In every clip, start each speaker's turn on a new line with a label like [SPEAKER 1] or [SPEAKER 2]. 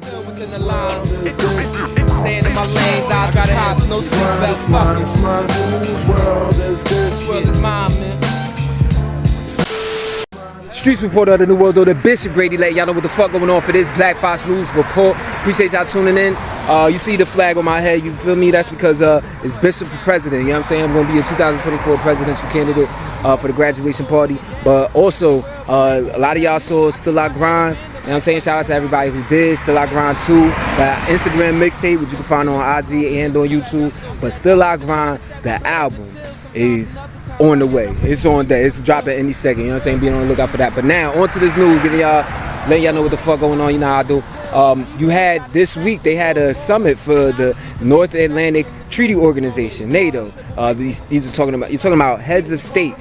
[SPEAKER 1] Still within the lines. Staying in my lane, dodge got cops, no seatbelt, fuck it. This world is mine, man. Streets reporter of the New World Order, Bishop Grady, let y'all know what the fuck going on for this Black Fox News report. Appreciate y'all tuning in. You see the flag on my head, you feel me? That's because it's Bishop for president, you know what I'm saying? I'm going to be a 2024 presidential candidate for the graduation party. But also, a lot of y'all saw Still I Grind. You know what I'm saying? Shout out to everybody who did Still I Grind 2, the Instagram mixtape, which you can find on IG and on YouTube. But Still I Grind, the album, is on the way. It's on there. It's dropping any second. You know what I'm saying? Be on the lookout for that. But now, on to this news, letting y'all know what the fuck going on. You know how I do. You had this week, they had a summit for the North Atlantic Treaty Organization, NATO. These are talking about heads of state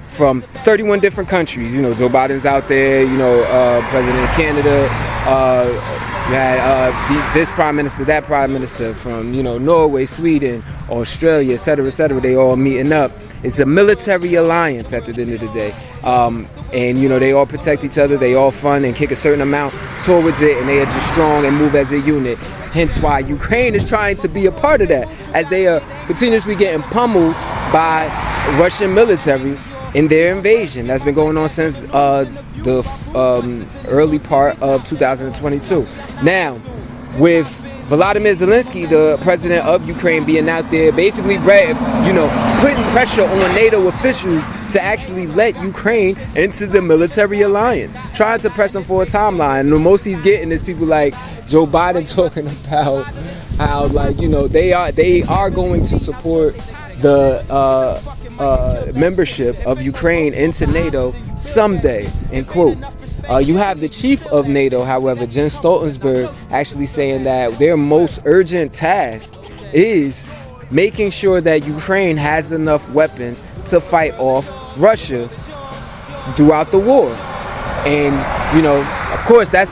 [SPEAKER 1] from 31 different countries. You know, Joe Biden's out there. You know, President of Canada. You had this prime minister, that prime minister from, you know, Norway, Sweden, Australia, etc., etc. They all meeting up. It's a military alliance at the end of the day. And, you know, they all protect each other. They all fund and kick a certain amount towards it. And they are just strong and move as a unit. Hence why Ukraine is trying to be a part of that, as they are continuously getting pummeled by Russian military in their invasion that's been going on since the early part of 2022. Now, with Volodymyr Zelensky, the president of Ukraine, being out there basically, you know, putting pressure on NATO officials to actually let Ukraine into the military alliance, trying to press them for a timeline. And the most he's getting is people like Joe Biden talking about how, like, you know, they are going to support the membership of Ukraine into NATO someday, in quotes. You have the chief of NATO, however, Jens Stoltenberg, actually saying that their most urgent task is making sure that Ukraine has enough weapons to fight off Russia throughout the war. And, you know, of course, that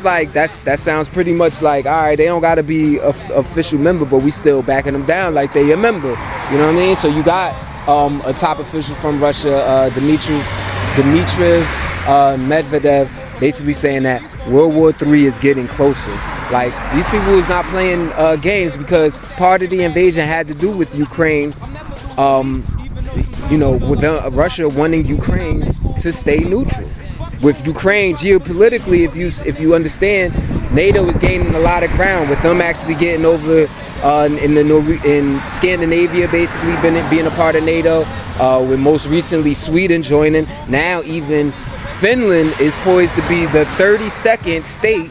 [SPEAKER 1] sounds pretty much like, all right, they don't got to be a official member, but we still backing them down like they a member. You know what I mean? So you got a top official from Russia, Dmitry Medvedev, basically saying that World War III is getting closer. Like, these people is not playing games, because part of the invasion had to do with Ukraine, you know, with Russia wanting Ukraine to stay neutral. With Ukraine, geopolitically, if you understand, NATO is gaining a lot of ground, with them actually getting over in Scandinavia, basically being a part of NATO, with most recently Sweden joining. Now even Finland is poised to be the 32nd state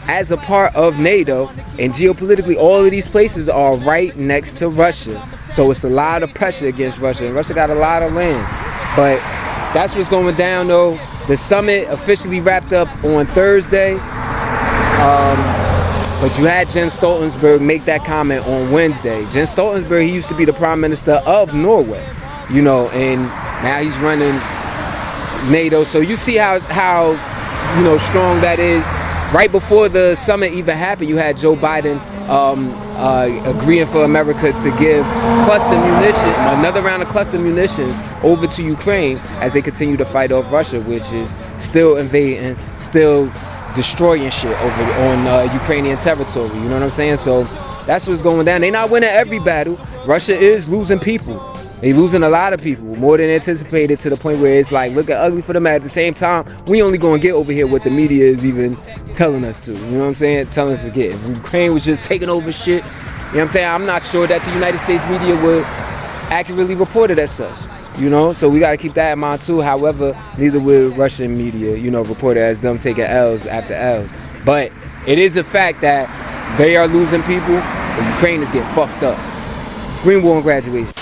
[SPEAKER 1] as a part of NATO, and geopolitically all of these places are right next to Russia. So it's a lot of pressure against Russia, and Russia got a lot of land. But that's what's going down, though. The summit officially wrapped up on Thursday. But you had Jens Stoltenberg make that comment on Wednesday. Jens Stoltenberg, he used to be the prime minister of Norway, you know, and now he's running NATO. So you see how you know, strong that is. Right before the summit even happened, you had Joe Biden agreeing for America to give cluster munitions, another round of cluster munitions, over to Ukraine as they continue to fight off Russia, which is still invading, still destroying shit over on Ukrainian territory. You know what I'm saying? So that's what's going down. They're not winning every battle. Russia is losing people. They losing a lot of people, more than anticipated, to the point where it's like looking ugly for them. At the same time, we only gonna get over here what the media is even telling us to. You know what I'm saying? Telling us to get. If Ukraine was just taking over shit, you know what I'm saying? I'm not sure that the United States media would accurately report it as such. You know, so we got to keep that in mind too. However, neither will Russian media, you know, report it as them taking L's after L's. But it is a fact that they are losing people, and Ukraine is getting fucked up. Green War and graduation.